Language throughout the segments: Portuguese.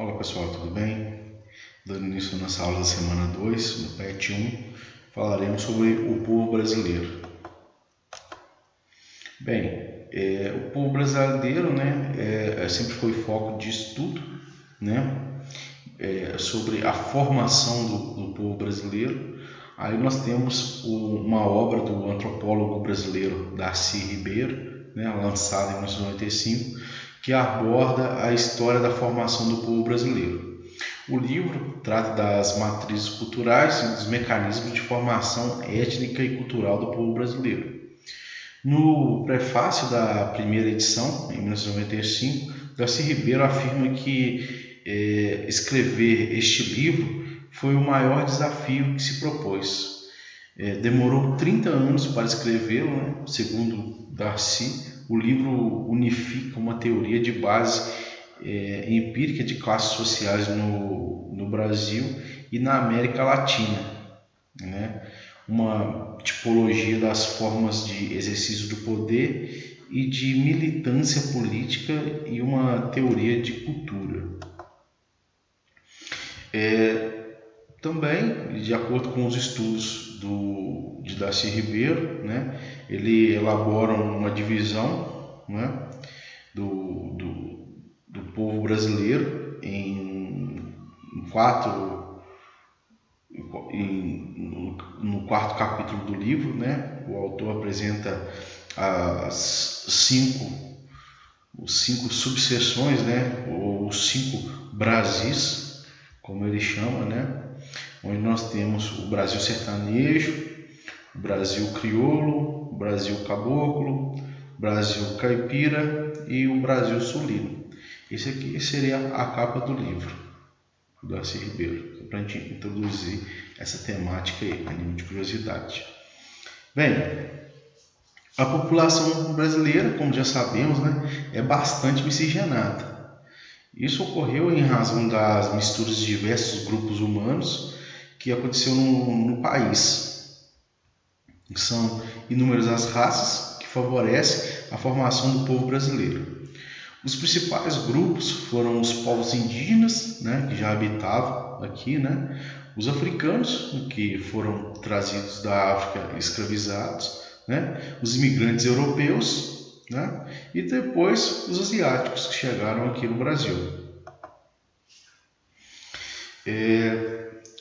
Olá pessoal, tudo bem? Dando início à nossa aula da semana 2, no PET 1, falaremos sobre o povo brasileiro. Bem, o povo brasileiro, sempre foi foco de estudo, sobre a formação do povo brasileiro. Aí nós temos uma obra do antropólogo brasileiro Darcy Ribeiro, lançada em 1995, que aborda a história da formação do povo brasileiro. O livro trata das matrizes culturais e dos mecanismos de formação étnica e cultural do povo brasileiro. No prefácio da primeira edição, em 1995, Darcy Ribeiro afirma que escrever este livro foi o maior desafio que se propôs. Demorou 30 anos para escrevê-lo, Segundo Darcy, o livro unifica uma teoria de base empírica de classes sociais no Brasil e na América Latina, uma tipologia das formas de exercício do poder e de militância política e uma teoria de cultura. Também, de acordo com os estudos de Darcy Ribeiro, ele elabora uma divisão do povo brasileiro no quarto capítulo do livro, o autor apresenta os cinco subseções, ou os 5 Brasis, como ele chama, onde nós temos o Brasil sertanejo, o Brasil crioulo, o Brasil caboclo, o Brasil caipira e o Brasil sulino. Esse aqui seria a capa do livro do Darcy Ribeiro, para a gente introduzir essa temática aí, a nível de curiosidade. Bem, a população brasileira, como já sabemos, é bastante miscigenada. Isso ocorreu em razão das misturas de diversos grupos humanos que aconteceu no país. São inúmeras as raças que favorecem a formação do povo brasileiro. Os principais grupos foram os povos indígenas, que já habitavam aqui, os africanos, que foram trazidos da África escravizados, os imigrantes europeus, e depois os asiáticos que chegaram aqui no Brasil.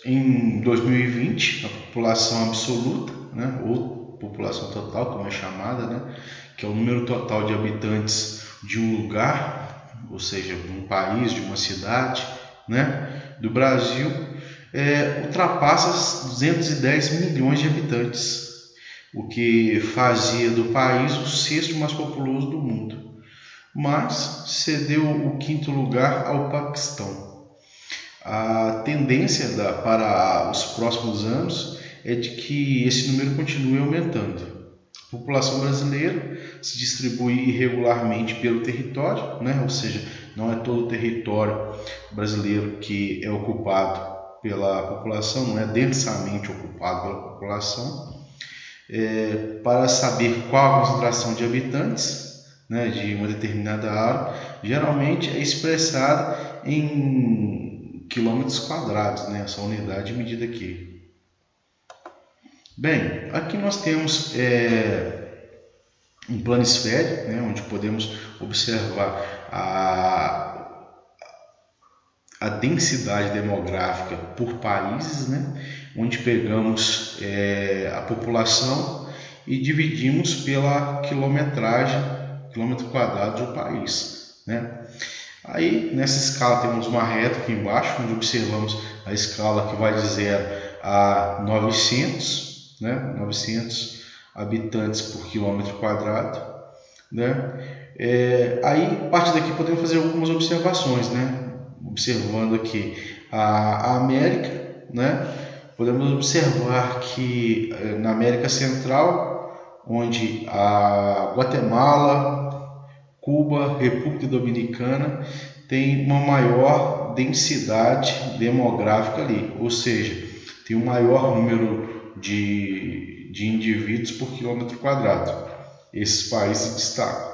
Em 2020, a população absoluta, ou população total, como é chamada, que é o número total de habitantes de um lugar, ou seja, de um país, de uma cidade, do Brasil, ultrapassa 210 milhões de habitantes, o que fazia do país o 6º mais populoso do mundo, mas cedeu o 5º lugar ao Paquistão. A tendência para os próximos anos é de que esse número continue aumentando. A população brasileira se distribui irregularmente pelo território, ou seja, não é todo o território brasileiro que é ocupado pela população, não é densamente ocupado pela população. Para saber qual a concentração de habitantes de uma determinada área, geralmente é expressada em quilômetros quadrados, essa unidade de medida aqui. Bem, aqui nós temos um planisfério, onde podemos observar a densidade demográfica por países, onde pegamos a população e dividimos pela quilometragem, quilômetro quadrado do país. Aí, nessa escala, temos uma reta aqui embaixo, onde observamos a escala que vai de 0 a 900, 900 habitantes por quilômetro quadrado. Aí, a partir daqui, podemos fazer algumas observações, observando aqui a América, podemos observar que na América Central, onde a Guatemala, Cuba, República Dominicana tem uma maior densidade demográfica ali, ou seja, tem um maior número de indivíduos por quilômetro quadrado. Esses países se destacam.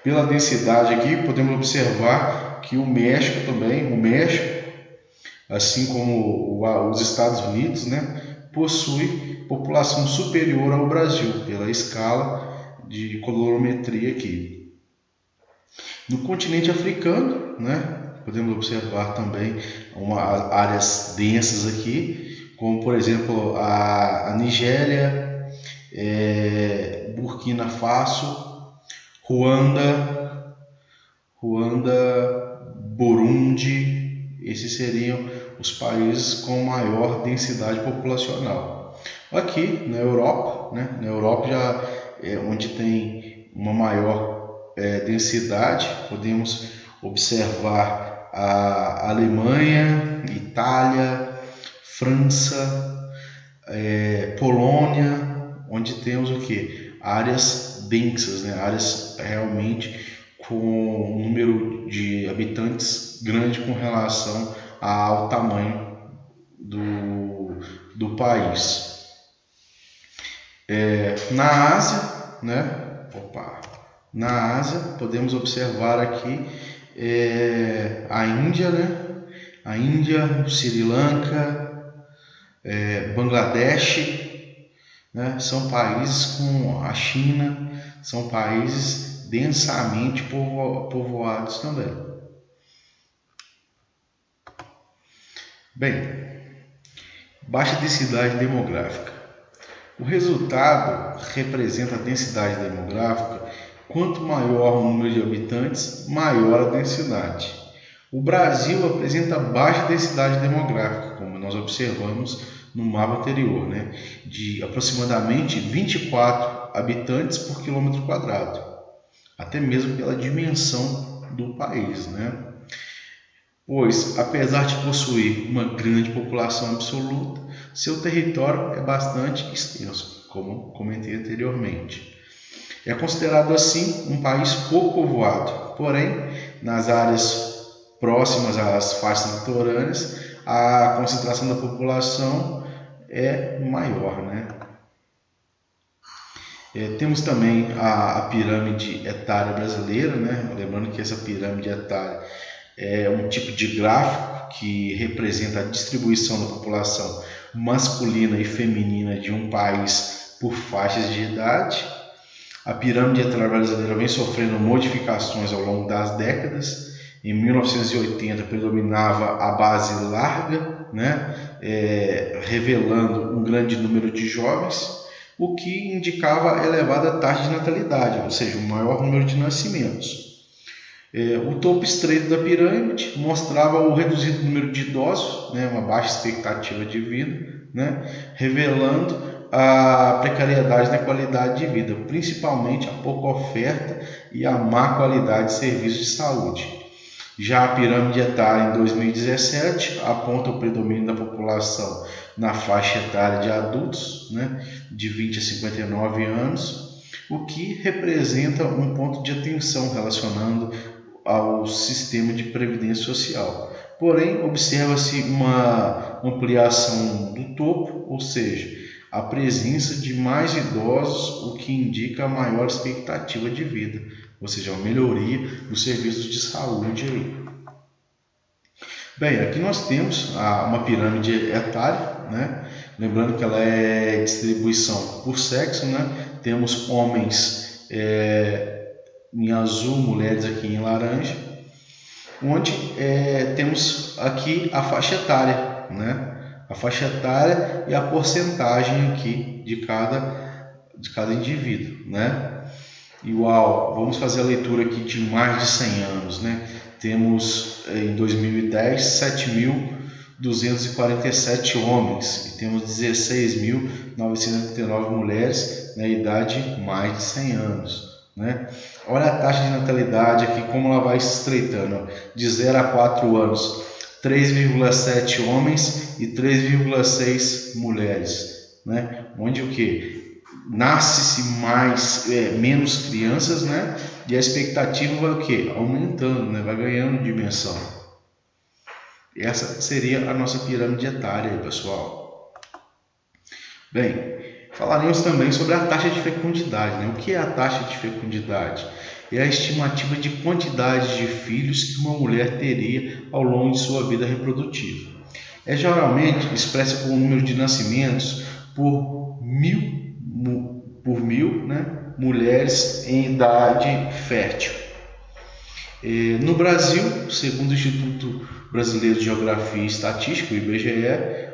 Pela densidade aqui, podemos observar que o México também, assim como os Estados Unidos, né, possui população superior ao Brasil pela escala de colorimetria aqui. No continente africano, né, podemos observar também áreas densas aqui, como por exemplo a Nigéria, Burkina Faso, Ruanda, Burundi. Esses seriam os países com maior densidade populacional. Aqui na Europa, né, já onde tem uma maior densidade, podemos observar a Alemanha, Itália, França, Polônia, onde temos o que? Áreas densas, né? Áreas realmente com um número de habitantes grande com relação ao tamanho do país. Na Ásia, né? Na Ásia podemos observar aqui a Índia, né? A Índia, Sri Lanka, Bangladesh, né? São países com a China, são países densamente povoados também. Bem, baixa densidade demográfica. O resultado representa a densidade demográfica. Quanto maior o número de habitantes, maior a densidade. O Brasil apresenta baixa densidade demográfica, como nós observamos no mapa anterior, né? De aproximadamente 24 habitantes por quilômetro quadrado, até mesmo pela dimensão do país, né? Pois, apesar de possuir uma grande população absoluta, seu território é bastante extenso, como comentei anteriormente. É considerado assim um país pouco povoado, porém, nas áreas próximas às faixas litorâneas, a concentração da população é maior, né? Temos também a pirâmide etária brasileira, né? Lembrando que essa pirâmide etária é um tipo de gráfico que representa a distribuição da população masculina e feminina de um país por faixas de idade. A pirâmide etária brasileira vem sofrendo modificações ao longo das décadas. Em 1980 predominava a base larga, né? Revelando um grande número de jovens, o que indicava elevada taxa de natalidade, ou seja, um maior número de nascimentos. O topo estreito da pirâmide mostrava o reduzido número de idosos, né? Uma baixa expectativa de vida, né? Revelando a precariedade da qualidade de vida, principalmente a pouca oferta e a má qualidade de serviços de saúde. Já a pirâmide etária em 2017 aponta o predomínio da população na faixa etária de adultos, né, de 20 a 59 anos, o que representa um ponto de atenção relacionando ao sistema de previdência social. Porém, observa-se uma ampliação do topo, ou seja, a presença de mais idosos, o que indica a maior expectativa de vida, ou seja, uma melhoria dos serviços de saúde aí. Bem, aqui nós temos uma pirâmide etária, né? Lembrando que ela é distribuição por sexo, né? Temos homens em azul, mulheres aqui em laranja, onde temos aqui a faixa etária, né? A faixa etária e a porcentagem aqui de cada indivíduo, né? Igual, vamos fazer a leitura aqui de mais de 100 anos, né? Temos em 2010 7.247 homens e temos 16.939 mulheres na idade mais de 100 anos, né? Olha a taxa de natalidade aqui, como ela vai se estreitando, de 0 a 4 anos, 3,7 homens e 3,6 mulheres, né? Onde o que? Nasce-se menos crianças, né? E a expectativa vai o quê? Aumentando, né? Vai ganhando dimensão. Essa seria a nossa pirâmide etária, pessoal. Bem, falaremos também sobre a taxa de fecundidade, né? O que é a taxa de fecundidade? é a estimativa de quantidade de filhos que uma mulher teria ao longo de sua vida reprodutiva. É geralmente expressa com o número de nascimentos por mil, né, mulheres em idade fértil. No Brasil, segundo o Instituto Brasileiro de Geografia e Estatística, o IBGE,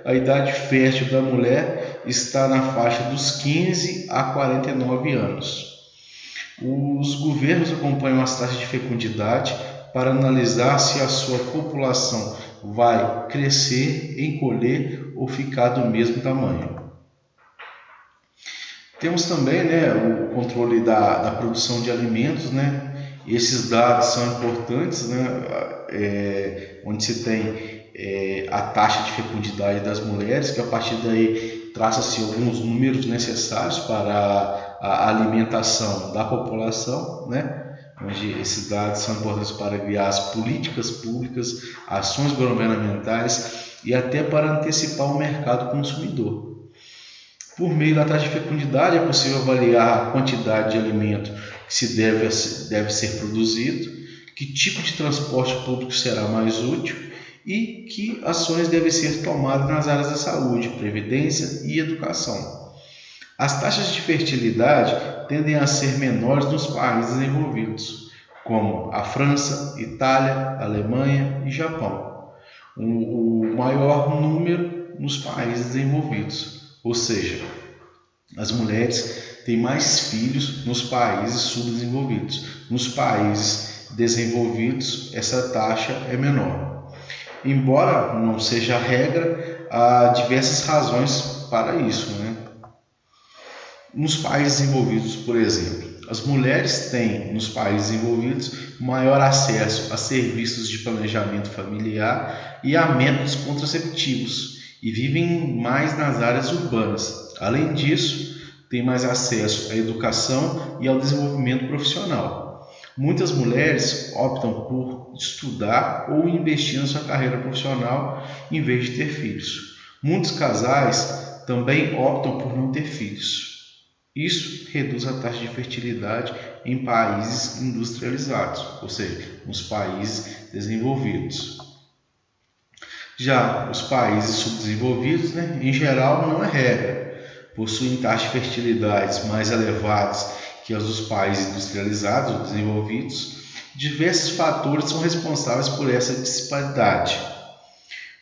a idade fértil da mulher está na faixa dos 15 a 49 anos. Os governos acompanham as taxas de fecundidade para analisar se a sua população vai crescer, encolher ou ficar do mesmo tamanho. Temos também, né, o controle da produção de alimentos, né? Esses dados são importantes, né? Onde se tem a taxa de fecundidade das mulheres, que a partir daí traça-se alguns números necessários para a alimentação da população, né? Onde esses dados são importantes para guiar as políticas públicas, ações governamentais e até para antecipar o mercado consumidor. Por meio da taxa de fecundidade é possível avaliar a quantidade de alimento que se deve ser produzido, que tipo de transporte público será mais útil e que ações devem ser tomadas nas áreas da saúde, previdência e educação. As taxas de fertilidade tendem a ser menores nos países desenvolvidos, como a França, Itália, Alemanha e Japão. O maior número nos países desenvolvidos. Ou seja, as mulheres têm mais filhos nos países subdesenvolvidos. Nos países desenvolvidos, essa taxa é menor. Embora não seja a regra, há diversas razões para isso, né? Nos países desenvolvidos, por exemplo, as mulheres têm, nos países desenvolvidos, maior acesso a serviços de planejamento familiar e a métodos contraceptivos, e vivem mais nas áreas urbanas. Além disso, têm mais acesso à educação e ao desenvolvimento profissional. Muitas mulheres optam por estudar ou investir na sua carreira profissional em vez de ter filhos. Muitos casais também optam por não ter filhos. Isso reduz a taxa de fertilidade em países industrializados, ou seja, nos países desenvolvidos. Já os países subdesenvolvidos, né, em geral, não é regra, possuem taxas de fertilidade mais elevadas que as dos países industrializados ou desenvolvidos. Diversos fatores são responsáveis por essa disparidade.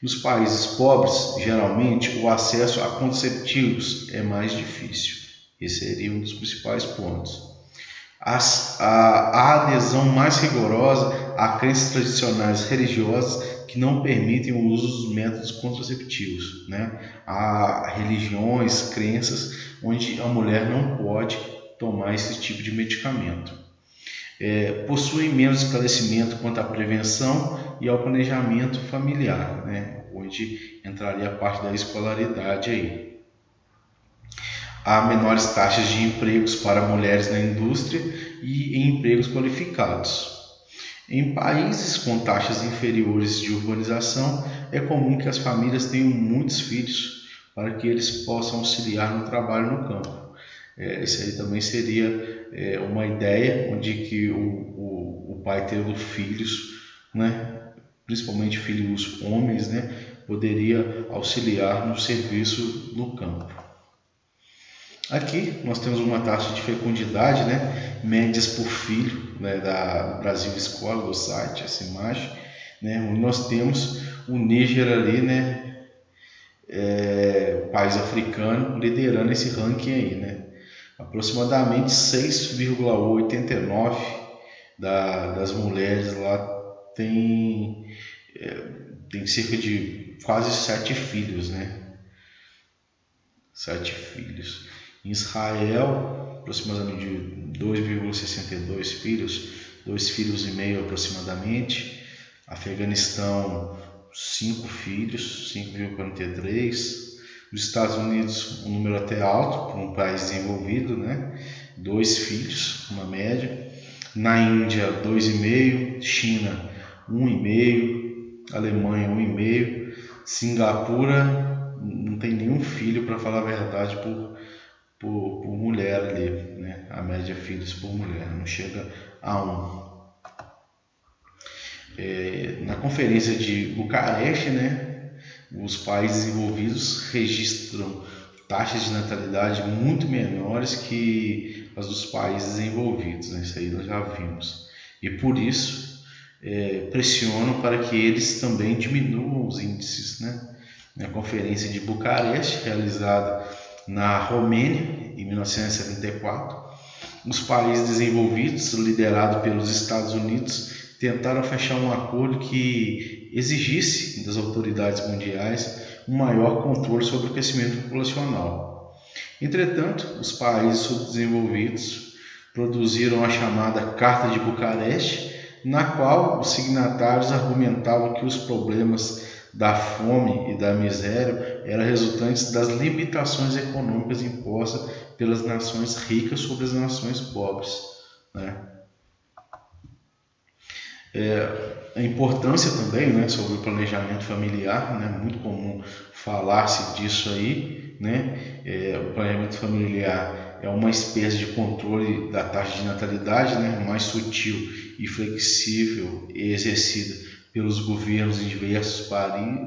Nos países pobres, geralmente, o acesso a contraceptivos é mais difícil. Esse seria um dos principais pontos. A adesão mais rigorosa a crenças tradicionais religiosas que não permitem o uso dos métodos contraceptivos, né? Há religiões, crenças onde a mulher não pode tomar esse tipo de medicamento. Possuem menos esclarecimento quanto à prevenção e ao planejamento familiar, né? Onde entraria a parte da escolaridade aí. Há menores taxas de empregos para mulheres na indústria e em empregos qualificados. Em países com taxas inferiores de urbanização, é comum que as famílias tenham muitos filhos para que eles possam auxiliar no trabalho no campo. Isso aí também seria uma ideia onde que o pai tendo filhos, né, principalmente filhos homens, né, poderia auxiliar no serviço no campo. Aqui nós temos uma taxa de fecundidade, né, médias por filho, né, da Brasil Escola, do site, essa imagem, né, onde nós temos o Níger ali, né, país africano, liderando esse ranking aí, né. Aproximadamente 6,89 das mulheres lá tem cerca de quase 7 filhos, né. 7 filhos. Em Israel, aproximadamente 2,62 filhos, 2 filhos e meio aproximadamente. Afeganistão, 5 filhos, 5,43. Nos Estados Unidos, um número até alto para um país desenvolvido, né? 2 filhos, uma média. Na Índia, 2,5. China, 1,5. Alemanha, 1,5. Singapura, não tem nenhum filho, para falar a verdade, por por mulher ali, né? A média de filhos por mulher, não chega a 1. Na Conferência de Bucareste, né, os países envolvidos registram taxas de natalidade muito menores que as dos países desenvolvidos, né? Isso aí nós já vimos. E por isso pressionam para que eles também diminuam os índices, né? Na Conferência de Bucareste, realizada na Romênia, em 1974, os países desenvolvidos, liderados pelos Estados Unidos, tentaram fechar um acordo que exigisse das autoridades mundiais um maior controle sobre o crescimento populacional. Entretanto, os países subdesenvolvidos produziram a chamada Carta de Bucareste, na qual os signatários argumentavam que os problemas da fome e da miséria eram resultantes das limitações econômicas impostas pelas nações ricas sobre as nações pobres, né? A importância também, né, sobre o planejamento familiar, né, muito comum falar-se disso aí, né? O planejamento familiar é uma espécie de controle da taxa de natalidade, né, mais sutil e flexível e exercida pelos governos em diversos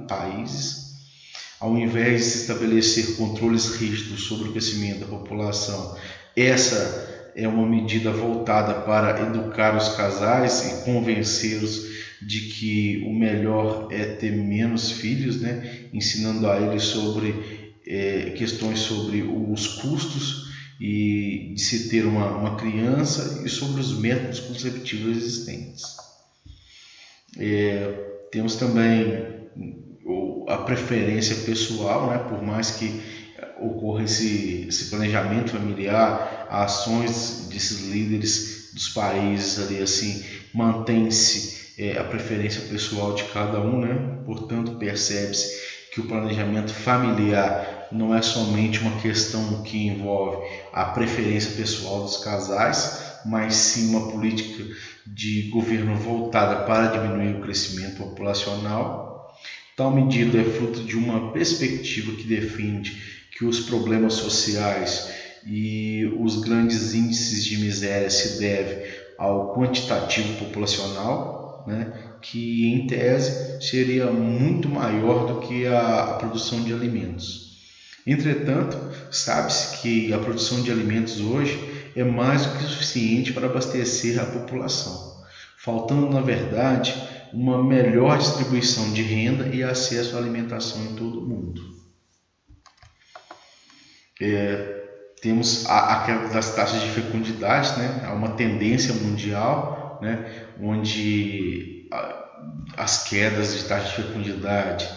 países. Ao invés de se estabelecer controles rígidos sobre o crescimento da população, essa é uma medida voltada para educar os casais e convencê-los de que o melhor é ter menos filhos, né? Ensinando a eles sobre questões sobre os custos e de se ter uma criança e sobre os métodos conceptivos existentes. Temos também a preferência pessoal, né? Por mais que ocorra esse planejamento familiar, ações desses líderes dos países ali assim, mantém-se a preferência pessoal de cada um, né? Portanto, percebe-se que o planejamento familiar não é somente uma questão que envolve a preferência pessoal dos casais, mas sim uma política de governo voltada para diminuir o crescimento populacional. Tal medida é fruto de uma perspectiva que defende que os problemas sociais e os grandes índices de miséria se devem ao quantitativo populacional, né, que em tese seria muito maior do que a produção de alimentos. Entretanto, sabe-se que a produção de alimentos hoje é mais do que suficiente para abastecer a população, faltando, na verdade, uma melhor distribuição de renda e acesso à alimentação em todo o mundo. Temos a queda das taxas de fecundidade, né? Há uma tendência mundial, né? Onde as quedas de taxa de fecundidade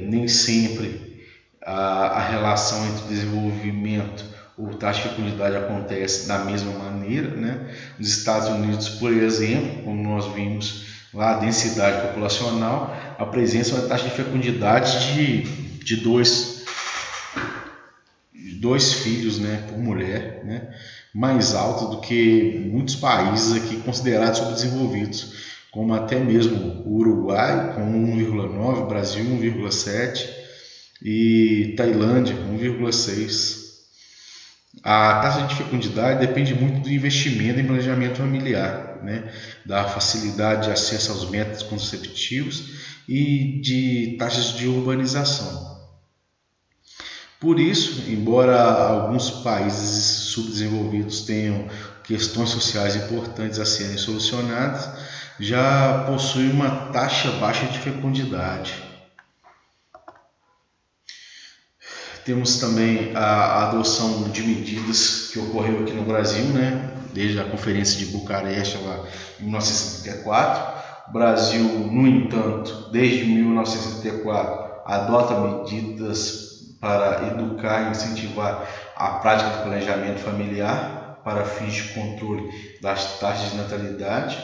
nem sempre a relação entre desenvolvimento ou taxa de fecundidade acontece da mesma maneira, né? Nos Estados Unidos, por exemplo, como nós vimos lá, a densidade populacional apresenta uma taxa de fecundidade de dois filhos, né, por mulher, né, mais alta do que muitos países aqui considerados subdesenvolvidos, como até mesmo o Uruguai com 1,9, Brasil 1,7 e Tailândia com 1,6. A taxa de fecundidade depende muito do investimento em planejamento familiar, né, da facilidade de acesso aos métodos conceptivos e de taxas de urbanização. Por isso, embora alguns países subdesenvolvidos tenham questões sociais importantes a serem solucionadas, já possuem uma taxa baixa de fecundidade. Temos também a adoção de medidas que ocorreu aqui no Brasil, né, desde a Conferência de Bucareste lá em 1974. O Brasil, no entanto, desde 1974, adota medidas para educar e incentivar a prática do planejamento familiar para fins de controle das taxas de natalidade.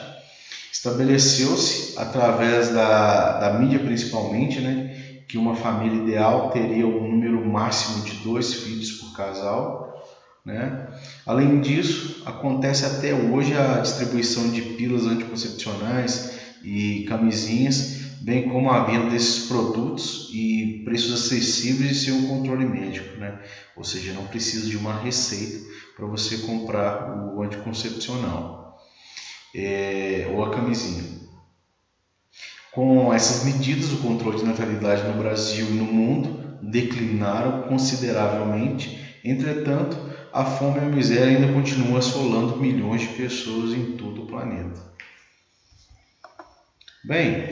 Estabeleceu-se, através da mídia principalmente, né, que uma família ideal teria um número máximo de 2 filhos por casal, né? Além disso, acontece até hoje a distribuição de pílulas anticoncepcionais e camisinhas bem como a venda desses produtos e preços acessíveis e sem um controle médico, né? Ou seja, não precisa de uma receita para você comprar o anticoncepcional ou a camisinha. Com essas medidas, o controle de natalidade no Brasil e no mundo declinaram consideravelmente. Entretanto, a fome e a miséria ainda continuam assolando milhões de pessoas em todo o planeta. Bem,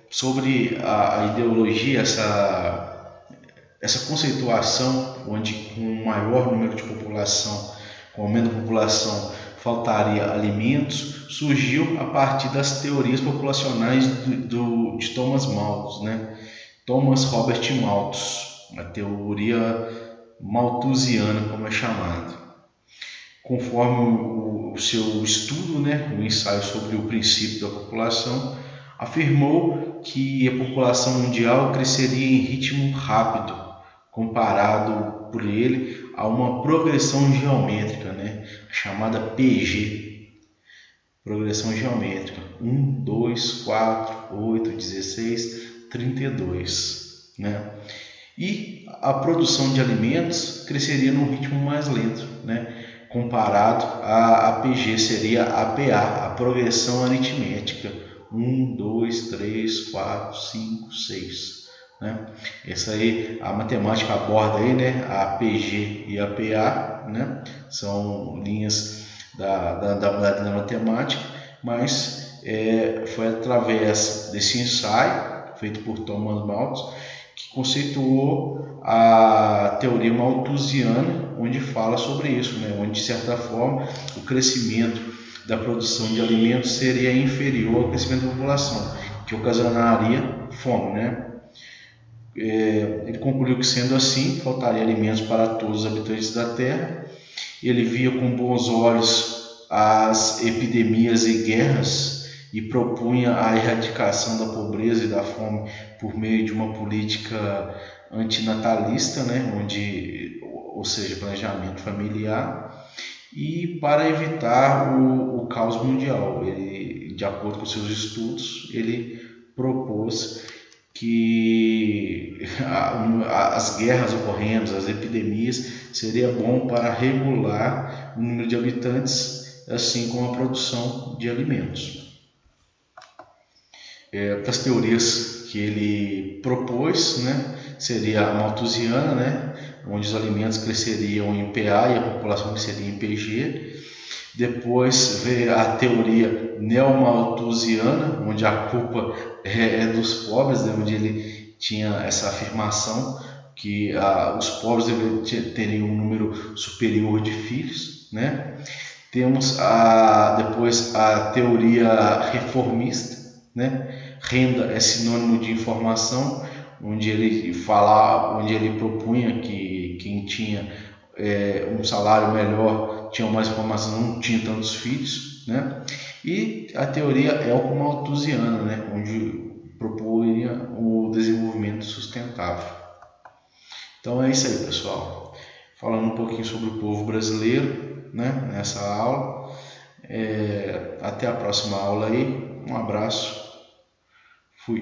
sobre a ideologia, essa conceituação, onde com um maior número de população, com aumento da população, faltaria alimentos, surgiu a partir das teorias populacionais de Thomas Malthus, né? Thomas Robert Malthus, a teoria malthusiana, como é chamado. Conforme o seu estudo, né, o ensaio sobre o princípio da população, afirmou que a população mundial cresceria em ritmo rápido, comparado por ele a uma progressão geométrica, né, chamada PG, progressão geométrica, 1, 2, 4, 8, 16, 32, né? E a produção de alimentos cresceria num ritmo mais lento, né? Comparado a PG, seria a PA, a progressão aritmética, 1, 2, 3, 4, 5, 6. Né? Essa aí, a matemática aborda aí, né? A PG e a PA, né? São linhas da matemática, mas foi através desse ensaio feito por Thomas Malthus que conceituou a teoria malthusiana, onde fala sobre isso, né? Onde, de certa forma, o crescimento da produção de alimentos seria inferior ao crescimento da população, que ocasionaria fome, né? Ele concluiu que, sendo assim, faltaria alimentos para todos os habitantes da Terra. Ele via com bons olhos as epidemias e guerras e propunha a erradicação da pobreza e da fome por meio de uma política antinatalista, né, ou seja, planejamento familiar, e para evitar o caos mundial. Ele, de acordo com seus estudos, ele propôs que as guerras ocorrendo, as epidemias, seria bom para regular o número de habitantes, assim como a produção de alimentos. Outras teorias que ele propôs, né, seria a malthusiana, né, onde os alimentos cresceriam em PA e a população cresceria em PG. Depois veio a teoria neomalthusiana, onde a culpa é dos pobres, né, onde ele tinha essa afirmação que os pobres teriam um número superior de filhos, né? Temos depois a teoria reformista, né? Renda é sinônimo de informação, onde ele propunha que quem tinha um salário melhor tinha mais informação, não tinha tantos filhos, né? E a teoria malthusiana, né? Onde propunha o desenvolvimento sustentável. Então é isso aí, pessoal. Falando um pouquinho sobre o povo brasileiro, né? Nessa aula. Até a próxima aula aí. Um abraço. Fui.